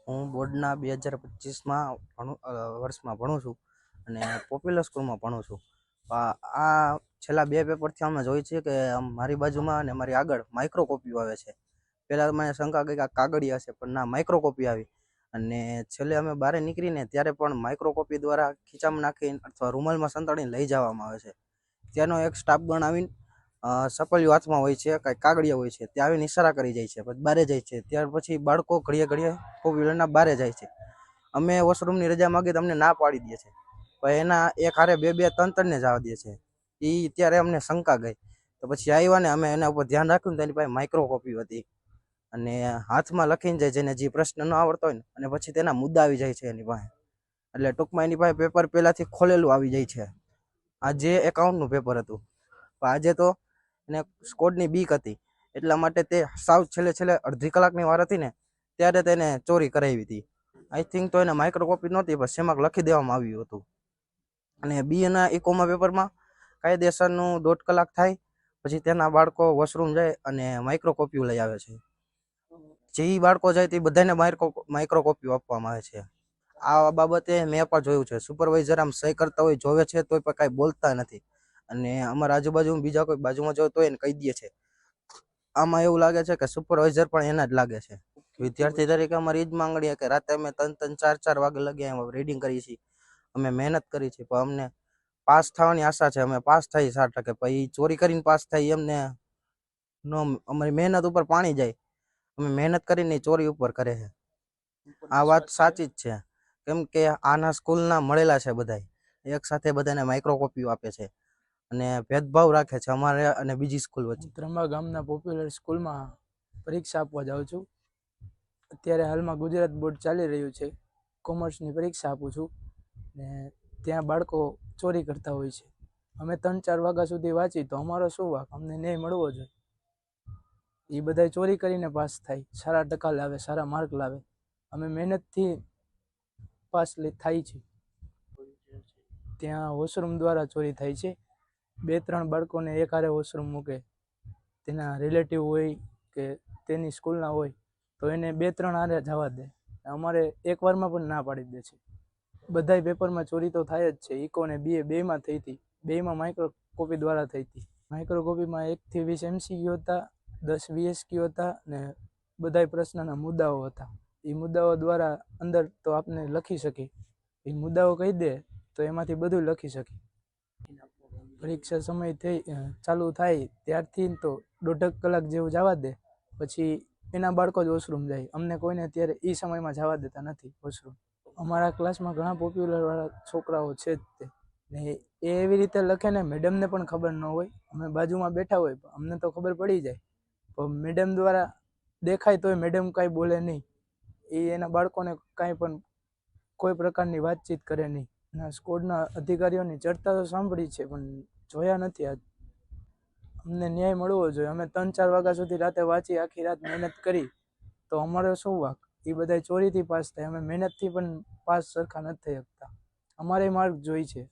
હું બોર્ડના 2025માં વર્ષમાં ભણું છું અને પોપ્યુલર સ્કૂલમાં ભણું છું. આ છેલ્લા 2 પેપરથી અમે જોઈએ છીએ કે મારી બાજુમાં અને મારી આગળ માઇક્રો કોપીઓ આવે છે. પહેલાં મને શંકા ગઈ કે આ કાગળી હશે, પણ ના, માઇક્રો કોપી આવી. અને છેલ્લે અમે બહાર નીકળીને ત્યારે પણ માઇક્રો કોપી દ્વારા ખીચામાં નાખીને અથવા રૂમાલમાં સંતાડીને લઈ જવામાં આવે છે. ત્યાંનો એક સ્ટાફગણ આવીને સપલિયું હાથમાં હોય છે, કાંઈ કાગળિયા હોય છે, ત્યાં આવીને ઇશારા કરી જાય છે, પછી બારે જાય છે. ત્યાર પછી બાળકો ઘડીએ ઘડીએ પોપ્યુલરના બારે જાય છે. અમે વોશરૂમની રજા માગી તો અમને ના પાડી દે છે, પણ એના એક હારે 2-3 જવા દે છે. એ ત્યારે અમને શંકા ગઈ, તો પછી આવ્યા ને અમે એના ઉપર ધ્યાન રાખ્યું ને તેની પાસે માઇક્રો કોપી હતી અને હાથમાં લખીને જાય, જેને જે પ્રશ્ન ન આવડતો હોય ને, અને પછી તેના મુદ્દા આવી જાય છે એની પાસે. એટલે ટૂંકમાં એની પાસે પેપર પહેલાંથી ખોલેલું આવી જાય છે. આજે એકાઉન્ટનું પેપર હતું, પણ આજે તો એને સ્કોડની બીક હતી, એટલા માટે તે સાવ છેલ્લે અડધી કલાકની વાર હતી ને ત્યારે તેને ચોરી કરાવી હતી. આઈ થિંક તો એને માઇક્રો કોપી નહોતી, પણ શેમાં લખી દેવામાં આવ્યું હતું. અને બીએના ઇકોમા પેપરમાં કાયદેસરનું 1.5 કલાક થાય, પછી તેના બાળકો વોશરૂમ જાય અને માઇક્રો કોપીઓ લઈ આવે છે. જે બાળકો જાય તે બધાને માઇક્રો કોપીઓ આપવામાં આવે છે. આ બાબતે મેં પણ જોયું છે, સુપરવાઇઝર આમ સહી કરતા હોય જોવે છે તોય પણ કાંઈ બોલતા નથી. અને અમારા આજુબાજુ બીજા કોઈ બાજુમાં જોવે તો એને કહી દે છે. આમાં એવું લાગે છે કે સુપરવાઇઝર પણ એના જ લાગે છે. વિદ્યાર્થી તરીકે અમારી જ માંગણી કે રાતે અમે 3-4 વાગે લગી રીડિંગ કરીએ છીએ, અમે મહેનત કરી છે, પણ અમને પાસ થવાની આશા છે, અમે પાસ થઈ 60%. પછી ચોરી કરીને પાસ થાય એમને અમારી મહેનત ઉપર પાણી જાય. અમે મહેનત કરીને ચોરી ઉપર કરે છે. આ વાત સાચી જ છે, કેમ કે આના સ્કૂલના મળેલા છે બધા, એક સાથે બધાને માઇક્રો કોપીઓ આપે છે અને ભેદભાવ રાખે છે અમારે અને બીજી સ્કૂલ વચ્ચે. ત્રંબા ગામના પોપ્યુલર સ્કૂલમાં પરીક્ષા આપવા જાઉં છું. અત્યારે હાલમાં ગુજરાત બોર્ડ ચાલી રહ્યું છે, કોમર્સની પરીક્ષા આપું છું ને ત્યાં બાળકો ચોરી કરતા હોય છે. અમે 3-4 વાગ્યા સુધી વાંચી તો અમારો શું વાંક? અમને ન્યાય મળવો જોઈએ. એ બધા ચોરી કરીને પાસ થાય, સારા ટકા લાવે, સારા માર્ક લાવે. અમે મહેનતથી પાસ થાય છે. ત્યાં વોશરૂમ દ્વારા ચોરી થાય છે. 2-3 બાળકોને એક હારે વોશરૂમ મૂકે, તેના રિલેટિવ હોય કે તેની સ્કૂલના હોય તો એને 2-3 હારે જવા દે. અમારે એક વારમાં પણ ના પાડી દે છે. બધાય પેપરમાં ચોરી તો થાય જ છે. ઇકો ને બીએ બેમાં થઈ હતી. બેમાં માઇક્રો કોપી દ્વારા થઈ હતી. માઇક્રો કોપીમાં 1 થી 20 MCQ હતા, 10 VSQ હતા ને બધાય પ્રશ્નના મુદ્દાઓ હતા. એ મુદ્દાઓ દ્વારા અંદર તો આપને લખી શકીએ. એ મુદ્દાઓ કહી દે તો એમાંથી બધું લખી શકીએ. પરીક્ષા સમય ચાલુ થાય ત્યારથી તો 1.5 કલાક જેવું જવા દે, પછી એના બાળકો જ વોશરૂમ જાય. અમને કોઈને અત્યારે એ સમયમાં જવા દેતા નથી વોશરૂમ. અમારા ક્લાસમાં ઘણા પોપ્યુલરવાળા છોકરાઓ છે જ તે, ને એ એવી રીતે લખે ને મેડમને પણ ખબર ન હોય. અમે બાજુમાં બેઠા હોય અમને તો ખબર પડી જાય, પણ મેડમ દ્વારા દેખાય તોય મેડમ કાંઈ બોલે નહીં. એ એના બાળકોને કાંઈ પણ કોઈ પ્રકારની વાતચીત કરે નહીં. ના, સ્કોડના અધિકારીઓની ચર્ચા તો સાંભળી છે પણ જોયા નથી. આજ અમને ન્યાય મળવો જોઈએ. અમે 3-4 વાગ્યા સુધી રાતે વાંચી, આખી રાત મહેનત કરી તો અમારો શું વાંક? એ બધા ચોરીથી પાસ થાય, અમે મહેનતથી પણ પાસ સરખા નથી થઈ શકતા. અમારે માર્ક જોઈ છે.